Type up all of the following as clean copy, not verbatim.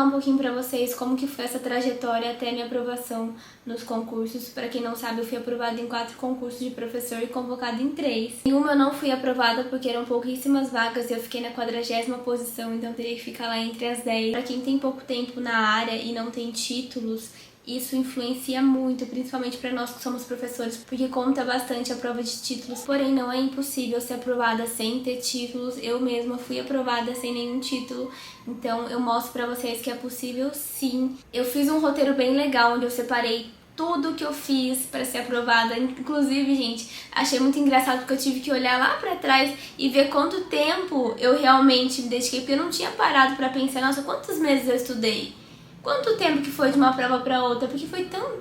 Um pouquinho pra vocês como que foi essa trajetória até a minha aprovação nos concursos. Pra quem não sabe, eu fui aprovada em 4 concursos de professor e convocada em 3. Em uma eu não fui aprovada porque eram pouquíssimas vagas e eu fiquei na 40ª posição, então eu teria que ficar lá entre as 10. Pra quem tem pouco tempo na área e não tem títulos, isso influencia muito, principalmente para nós que somos professores, porque conta bastante a prova de títulos. Porém, não é impossível ser aprovada sem ter títulos. Eu mesma fui aprovada sem nenhum título, então eu mostro para vocês que é possível sim. Eu fiz um roteiro bem legal, onde eu separei tudo que eu fiz para ser aprovada. Inclusive, gente, achei muito engraçado porque eu tive que olhar lá para trás e ver quanto tempo eu realmente me dediquei, porque eu não tinha parado para pensar, nossa, quantos meses eu estudei? Quanto tempo que foi de uma prova para outra? Porque foi tão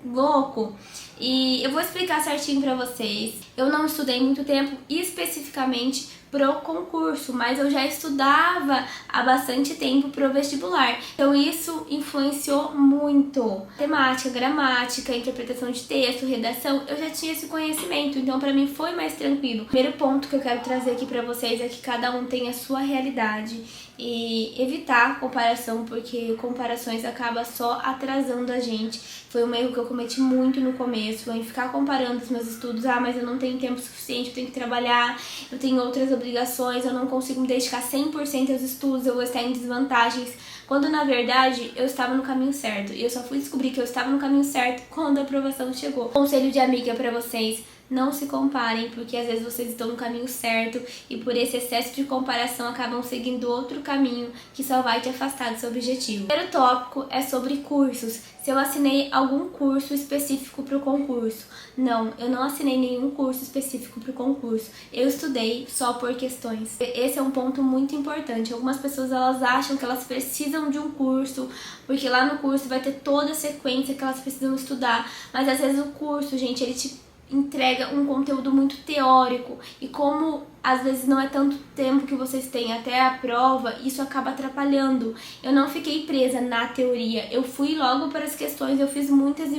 louco. E eu vou explicar certinho pra vocês. Eu não estudei muito tempo especificamente pro concurso, mas eu já estudava há bastante tempo pro vestibular. Então isso influenciou muito. Matemática, gramática, interpretação de texto, redação, eu já tinha esse conhecimento, então pra mim foi mais tranquilo. O primeiro ponto que eu quero trazer aqui pra vocês é que cada um tem a sua realidade e evitar comparação, porque comparações acabam só atrasando a gente. Foi um erro que eu cometi muito no começo, em ficar comparando os meus estudos. Ah, mas eu não tenho tempo suficiente, eu tenho que trabalhar, eu tenho outras obrigações, eu não consigo me dedicar 100% aos estudos, eu vou estar em desvantagens. Quando na verdade eu estava no caminho certo. E eu só fui descobrir que eu estava no caminho certo quando a aprovação chegou. Conselho de amiga pra vocês: não se comparem, porque às vezes vocês estão no caminho certo e por esse excesso de comparação acabam seguindo outro caminho que só vai te afastar do seu objetivo. O primeiro tópico é sobre cursos. Se eu assinei algum curso específico para o concurso? Não, eu não assinei nenhum curso específico para o concurso. Eu estudei só por questões. Esse é um ponto muito importante. Algumas pessoas elas acham que elas precisam de um curso, porque lá no curso vai ter toda a sequência que elas precisam estudar. Mas às vezes o curso, gente, ele te entrega um conteúdo muito teórico e como às vezes não é tanto tempo que vocês têm até a prova, isso acaba atrapalhando. Eu não fiquei presa na teoria, eu fui logo para as questões, eu fiz muitas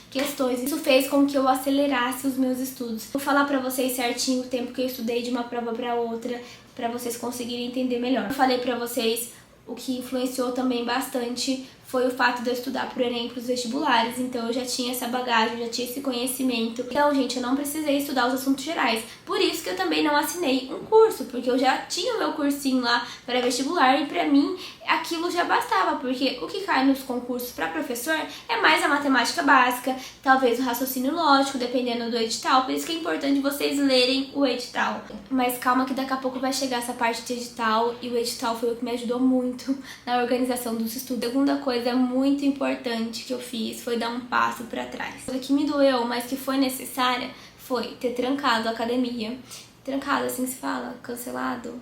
questões. Isso fez com que eu acelerasse os meus estudos. Vou falar pra vocês certinho o tempo que eu estudei de uma prova para outra, para vocês conseguirem entender melhor. Eu falei pra vocês o que influenciou também bastante foi o fato de eu estudar pro Enem e pros vestibulares, então eu já tinha essa bagagem, já tinha esse conhecimento. Então, gente, eu não precisei estudar os assuntos gerais. Por isso que eu também não assinei um curso, porque eu já tinha o meu cursinho lá para vestibular e pra mim aquilo já bastava, porque o que cai nos concursos para professor é mais a matemática básica, talvez o raciocínio lógico, dependendo do edital. Por isso que é importante vocês lerem o edital. Mas calma que daqui a pouco vai chegar essa parte de edital, e o edital foi o que me ajudou muito na organização dos estudos. Segunda coisa muito importante que eu fiz foi dar um passo para trás. O que me doeu, mas que foi necessária, foi ter trancado a academia. Trancado, assim se fala? Cancelado?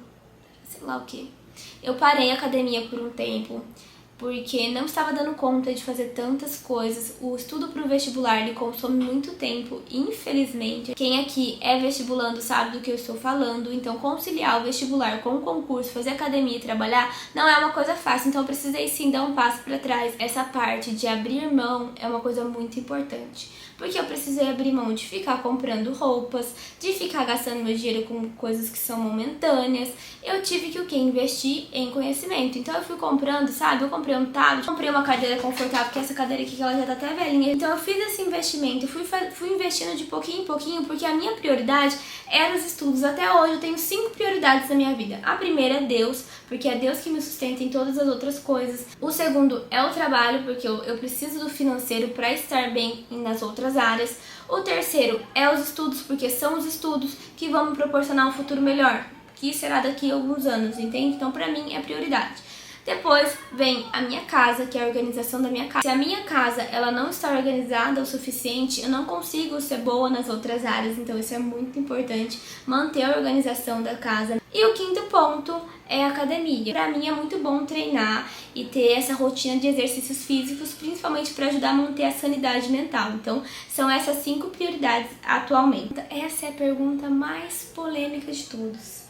Sei lá o que. Eu parei a academia por um tempo, porque não estava dando conta de fazer tantas coisas. O estudo para o vestibular ele consome muito tempo, infelizmente. Quem aqui é vestibulando sabe do que eu estou falando, então conciliar o vestibular com o concurso, fazer academia e trabalhar não é uma coisa fácil, então eu precisei sim dar um passo para trás. Essa parte de abrir mão é uma coisa muito importante, porque eu precisei abrir mão de ficar comprando roupas, de ficar gastando meu dinheiro com coisas que são momentâneas. Eu tive que o quê? Investir em conhecimento. Então eu fui comprando, sabe? Eu comprei um tablet, comprei uma cadeira confortável, porque essa cadeira aqui que ela já tá até velhinha. Então eu fiz esse investimento, fui investindo de pouquinho em pouquinho, porque a minha prioridade era os estudos. Até hoje eu tenho 5 prioridades na minha vida. A primeira é Deus, porque é Deus que me sustenta em todas as outras coisas. O segundo é o trabalho, porque eu preciso do financeiro para estar bem nas outras áreas. O terceiro é os estudos, porque são os estudos que vão me proporcionar um futuro melhor, que será daqui a alguns anos, entende? Então pra mim é prioridade. Depois vem a minha casa, que é a organização da minha casa. Se a minha casa ela não está organizada o suficiente, eu não consigo ser boa nas outras áreas, então isso é muito importante, manter a organização da casa. E o quinto ponto é a academia. Pra mim é muito bom treinar e ter essa rotina de exercícios físicos, principalmente para ajudar a manter a sanidade mental. Então são essas 5 prioridades atualmente. Essa é a pergunta mais polêmica de todos.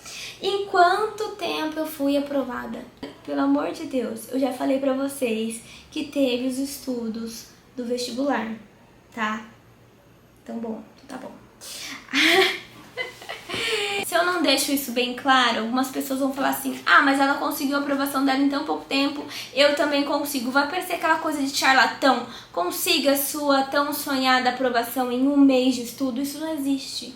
Em quanto tempo eu fui aprovada? Pelo amor de Deus, eu já falei pra vocês que teve os estudos do vestibular, tá? Então bom, tá bom. Se eu eu não deixo isso bem claro, algumas pessoas vão falar assim, ah, mas ela conseguiu a aprovação dela em tão pouco tempo, eu também consigo. Vai parecer aquela coisa de charlatão. Consiga a sua tão sonhada aprovação em um mês de estudo. Isso não existe.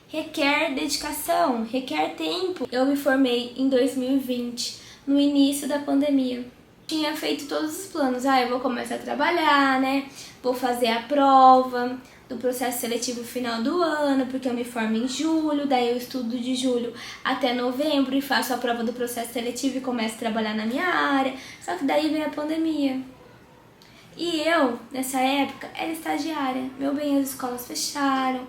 Requer dedicação, requer tempo. Eu me formei em 2020, no início da pandemia. Tinha feito todos os planos. Eu vou começar a trabalhar, né? Vou fazer a prova do processo seletivo final do ano, porque eu me formo em julho, daí eu estudo de julho até novembro e faço a prova do processo seletivo e começo a trabalhar na minha área. Só que daí veio a pandemia. E eu, nessa época, era estagiária. Meu bem, as escolas fecharam,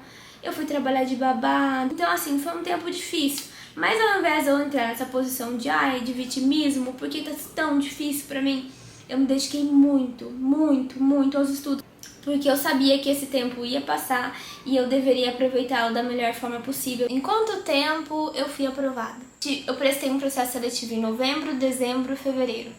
eu fui trabalhar de babá. Então, assim, foi um tempo difícil. Mas ao invés de eu entrar nessa posição de vitimismo, porque tá tão difícil pra mim, eu me dediquei muito aos estudos. Porque eu sabia que esse tempo ia passar e eu deveria aproveitá-lo da melhor forma possível. Em quanto tempo eu fui aprovada? Eu prestei um processo seletivo em novembro, dezembro e fevereiro.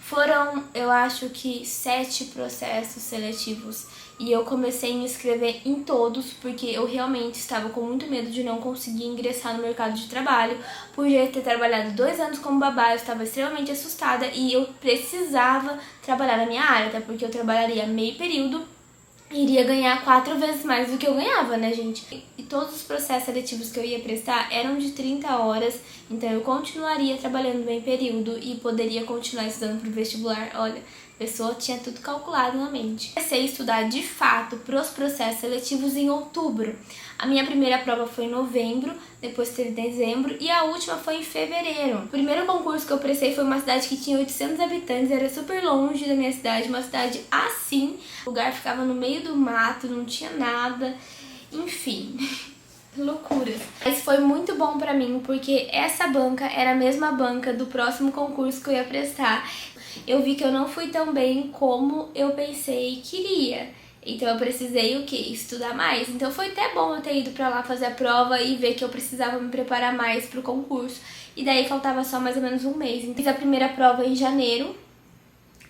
Foram, eu acho que 7 processos seletivos e eu comecei a me inscrever em todos porque eu realmente estava com muito medo de não conseguir ingressar no mercado de trabalho. Por já ter trabalhado 2 anos como babá, eu estava extremamente assustada e eu precisava trabalhar na minha área, até porque eu trabalharia meio período e iria ganhar 4 vezes mais do que eu ganhava, né, gente? E todos os processos seletivos que eu ia prestar eram de 30 horas, então eu continuaria trabalhando meio período e poderia continuar estudando pro vestibular. Olha, a pessoa tinha tudo calculado na mente. Comecei a estudar de fato pros processos seletivos em outubro. A minha primeira prova foi em novembro, depois teve dezembro e a última foi em fevereiro. O primeiro concurso que eu prestei foi uma cidade que tinha 800 habitantes, era super longe da minha cidade, uma cidade assim. O lugar ficava no meio do mato, não tinha nada, enfim, loucuras. Mas foi muito bom pra mim, porque essa banca era a mesma banca do próximo concurso que eu ia prestar. Eu vi que eu não fui tão bem como eu pensei que iria. Então eu precisei o quê? Estudar mais. Então foi até bom eu ter ido pra lá fazer a prova e ver que eu precisava me preparar mais pro concurso. E daí faltava só mais ou menos um mês. Então fiz a primeira prova em janeiro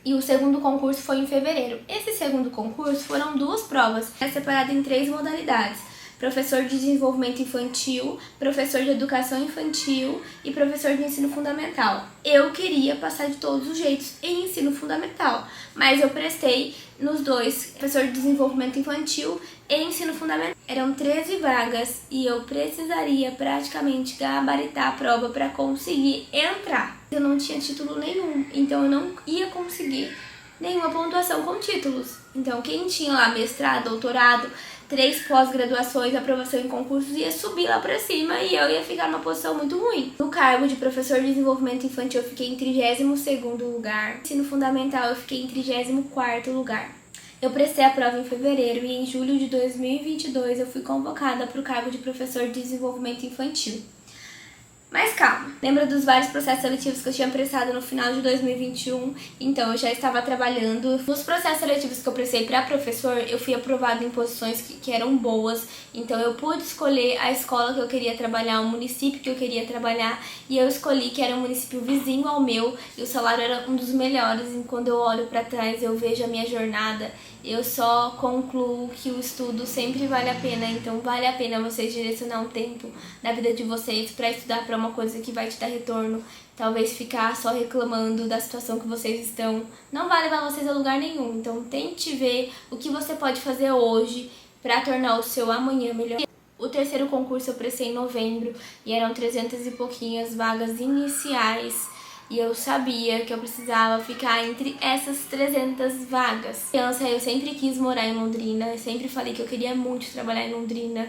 e o segundo concurso foi em fevereiro. Esse segundo concurso foram 2 provas, separadas em 3 modalidades. Professor de desenvolvimento infantil, professor de educação infantil e professor de ensino fundamental. Eu queria passar de todos os jeitos em ensino fundamental, mas eu prestei nos 2, professor de desenvolvimento infantil e ensino fundamental. Eram 13 vagas e eu precisaria praticamente gabaritar a prova para conseguir entrar. Eu não tinha título nenhum, então eu não ia conseguir nenhuma pontuação com títulos. Então quem tinha lá mestrado, doutorado, 3 pós-graduações, aprovação em concursos, ia subir lá pra cima e eu ia ficar numa posição muito ruim. No cargo de professor de desenvolvimento infantil eu fiquei em 32º lugar. Ensino fundamental eu fiquei em 34º lugar. Eu prestei a prova em fevereiro e em julho de 2022 eu fui convocada para o cargo de professor de desenvolvimento infantil. Mas calma, lembra dos vários processos seletivos que eu tinha prestado no final de 2021? Então eu já estava trabalhando. Nos processos seletivos que eu prestei para professor, eu fui aprovada em posições que eram boas. Então eu pude escolher a escola que eu queria trabalhar, o município que eu queria trabalhar. E eu escolhi que era um município vizinho ao meu e o salário era um dos melhores. E quando eu olho para trás, eu vejo a minha jornada. Eu só concluo que o estudo sempre vale a pena, então vale a pena vocês direcionar um tempo na vida de vocês para estudar para uma coisa que vai te dar retorno. Talvez ficar só reclamando da situação que vocês estão não vai levar vocês a lugar nenhum. Então tente ver o que você pode fazer hoje para tornar o seu amanhã melhor. O terceiro concurso eu prestei em novembro e eram 300 e pouquinhas vagas iniciais. E eu sabia que eu precisava ficar entre essas 300 vagas. Criança, eu sempre quis morar em Londrina, eu sempre falei que eu queria muito trabalhar em Londrina.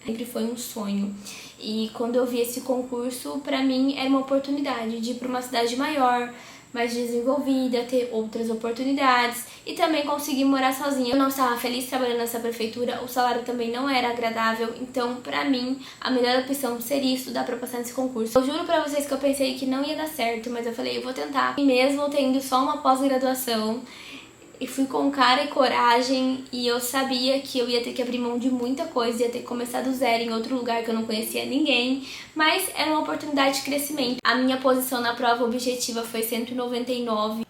Sempre foi um sonho. E quando eu vi esse concurso, pra mim era uma oportunidade de ir pra uma cidade maior, mais desenvolvida, ter outras oportunidades e também conseguir morar sozinha. Eu não estava feliz trabalhando nessa prefeitura, o salário também não era agradável, então pra mim a melhor opção seria estudar pra passar nesse concurso. Eu juro pra vocês que eu pensei que não ia dar certo, mas eu falei, eu vou tentar. E mesmo tendo só uma pós-graduação, e fui com cara e coragem e eu sabia que eu ia ter que abrir mão de muita coisa, ia ter que começar do zero em outro lugar que eu não conhecia ninguém, mas era uma oportunidade de crescimento. A minha posição na prova objetiva foi 199,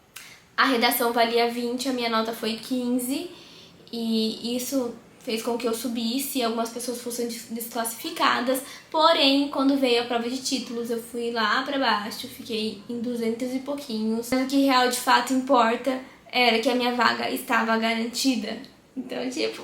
a redação valia 20, a minha nota foi 15 e isso fez com que eu subisse e algumas pessoas fossem desclassificadas, porém, quando veio a prova de títulos, eu fui lá pra baixo, fiquei em 200 e pouquinhos. Mas o que real de fato importa era que a minha vaga estava garantida. Então, tipo,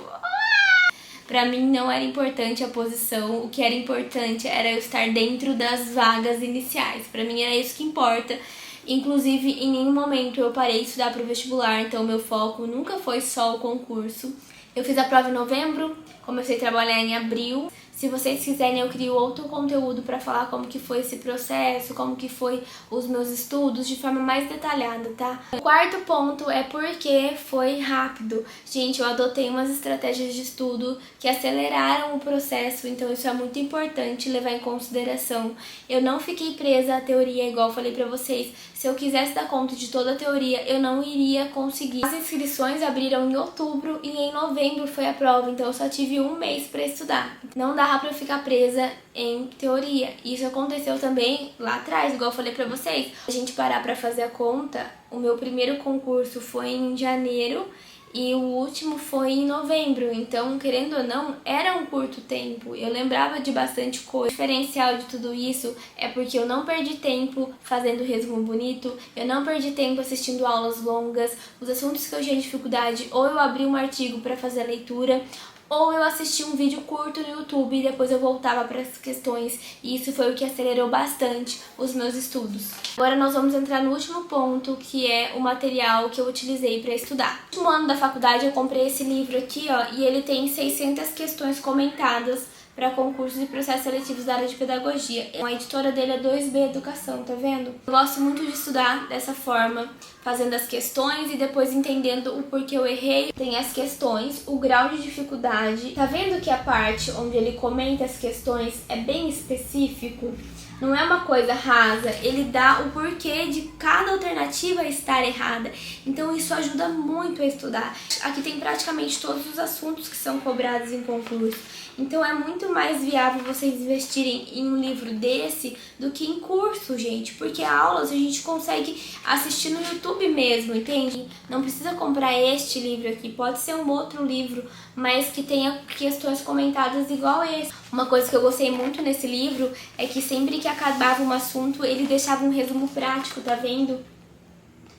pra mim não era importante a posição, o que era importante era eu estar dentro das vagas iniciais. Pra mim era isso que importa. Inclusive, em nenhum momento eu parei de estudar pro vestibular, então meu foco nunca foi só o concurso. Eu fiz a prova em novembro, comecei a trabalhar em abril. Se vocês quiserem, eu crio outro conteúdo para falar como que foi esse processo, como que foi os meus estudos de forma mais detalhada, tá? O quarto ponto é porque foi rápido. Gente, eu adotei umas estratégias de estudo que aceleraram o processo, então isso é muito importante levar em consideração. Eu não fiquei presa à teoria, igual eu falei pra vocês. Se eu quisesse dar conta de toda a teoria, eu não iria conseguir. As inscrições abriram em outubro e em novembro foi a prova, então eu só tive um mês para estudar. Não dava pra eu ficar presa em teoria. Isso aconteceu também lá atrás, igual eu falei pra vocês. Se a gente parar pra fazer a conta, o meu primeiro concurso foi em janeiro e o último foi em novembro, então, querendo ou não, era um curto tempo. Eu lembrava de bastante coisa. O diferencial de tudo isso é porque eu não perdi tempo fazendo resumo bonito, eu não perdi tempo assistindo aulas longas, os assuntos que eu tinha dificuldade, ou eu abri um artigo para fazer a leitura, ou eu assisti um vídeo curto no YouTube e depois eu voltava para as questões, e isso foi o que acelerou bastante os meus estudos. Agora nós vamos entrar no último ponto, que é o material que eu utilizei para estudar. No último ano da faculdade eu comprei esse livro aqui, ó, e ele tem 600 questões comentadas para concursos e processos seletivos da área de pedagogia. A editora dele é 2B Educação, tá vendo? Eu gosto muito de estudar dessa forma, fazendo as questões e depois entendendo o porquê eu errei. Tem as questões, o grau de dificuldade. Tá vendo que a parte onde ele comenta as questões é bem específico? Não é uma coisa rasa, ele dá o porquê de cada alternativa estar errada. Então isso ajuda muito a estudar. Aqui tem praticamente todos os assuntos que são cobrados em concurso. Então é muito mais viável vocês investirem em um livro desse do que em curso, gente. Porque aulas a gente consegue assistir no YouTube mesmo, entende? Não precisa comprar este livro aqui, pode ser um outro livro, mas que tenha questões comentadas igual esse. Uma coisa que eu gostei muito nesse livro é que sempre que acabava um assunto, ele deixava um resumo prático, tá vendo?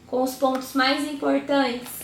Com os pontos mais importantes.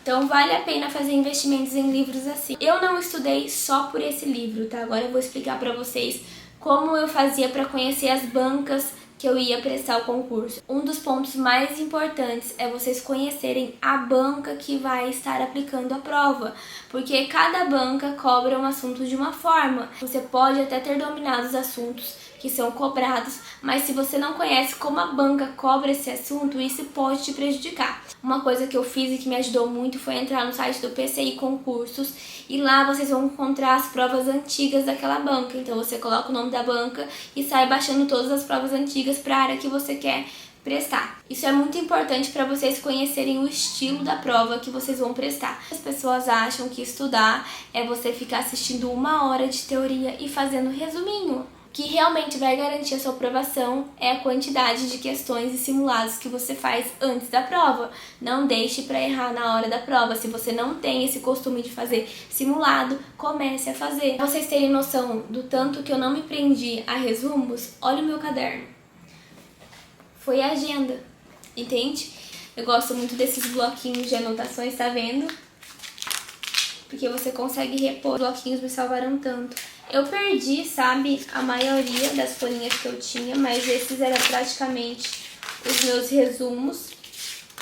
Então vale a pena fazer investimentos em livros assim. Eu não estudei só por esse livro, tá? Agora eu vou explicar pra vocês como eu fazia pra conhecer as bancas que eu ia prestar o concurso. Um dos pontos mais importantes é vocês conhecerem a banca que vai estar aplicando a prova, porque cada banca cobra um assunto de uma forma. Você pode até ter dominado os assuntos que são cobrados, mas se você não conhece como a banca cobra esse assunto, isso pode te prejudicar. Uma coisa que eu fiz e que me ajudou muito foi entrar no site do PCI Concursos, e lá vocês vão encontrar as provas antigas daquela banca. Então você coloca o nome da banca e sai baixando todas as provas antigas para a área que você quer prestar. Isso é muito importante para vocês conhecerem o estilo da prova que vocês vão prestar. As pessoas acham que estudar é você ficar assistindo 1 hora de teoria e fazendo resuminho. O que realmente vai garantir a sua aprovação é a quantidade de questões e simulados que você faz antes da prova. Não deixe para errar na hora da prova. Se você não tem esse costume de fazer simulado, comece a fazer. Pra vocês terem noção do tanto que eu não me prendi a resumos, olha o meu caderno. Foi a agenda, entende? Eu gosto muito desses bloquinhos de anotações, tá vendo? Porque você consegue repor. Os bloquinhos me salvaram tanto. Eu perdi, sabe, a maioria das folhinhas que eu tinha, mas esses eram praticamente os meus resumos.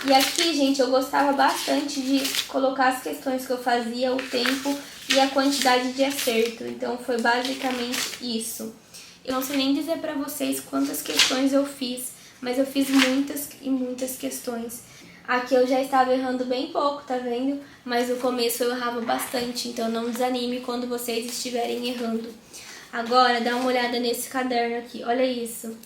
E aqui, gente, eu gostava bastante de colocar as questões que eu fazia, o tempo e a quantidade de acerto. Então foi basicamente isso. Eu não sei nem dizer pra vocês quantas questões eu fiz, mas eu fiz muitas e muitas questões. Aqui eu já estava errando bem pouco, tá vendo? Mas no começo eu errava bastante, então não desanime quando vocês estiverem errando. Agora, dá uma olhada nesse caderno aqui, olha isso.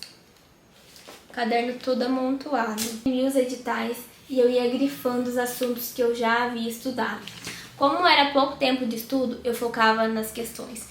Caderno todo amontoado. Vi os editais e eu ia grifando os assuntos que eu já havia estudado. Como era pouco tempo de estudo, eu focava nas questões.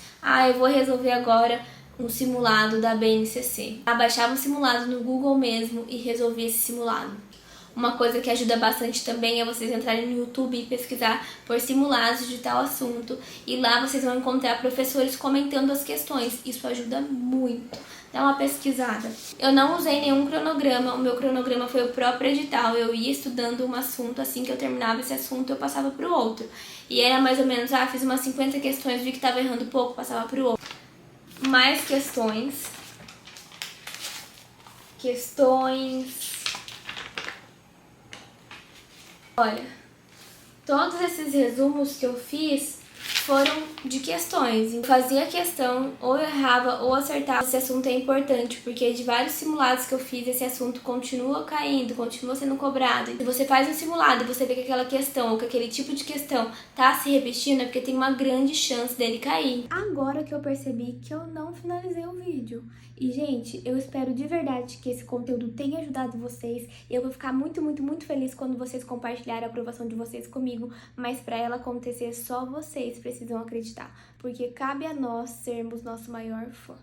Eu vou resolver agora um simulado da BNCC. Baixava o simulado no Google mesmo e resolvia esse simulado. Uma coisa que ajuda bastante também é vocês entrarem no YouTube e pesquisar por simulados de tal assunto. E lá vocês vão encontrar professores comentando as questões. Isso ajuda muito. Dá uma pesquisada. Eu não usei nenhum cronograma. O meu cronograma foi o próprio edital. Eu ia estudando um assunto, assim que eu terminava esse assunto eu passava pro outro. E era mais ou menos, fiz umas 50 questões, vi que tava errando pouco, passava pro outro. Mais questões. Olha, todos esses resumos que eu fiz foram de questões. Eu fazia questão, ou eu errava ou acertava. Esse assunto é importante, porque de vários simulados que eu fiz, esse assunto continua caindo, continua sendo cobrado. Se você faz um simulado e você vê que aquela questão ou que aquele tipo de questão tá se repetindo, é porque tem uma grande chance dele cair. Agora que eu percebi que eu não finalizei o vídeo. E, gente, eu espero de verdade que esse conteúdo tenha ajudado vocês. Eu vou ficar muito, muito, muito feliz quando vocês compartilharem a aprovação de vocês comigo. Mas para ela acontecer, só vocês precisam acreditar. Porque cabe a nós sermos nosso maior fã.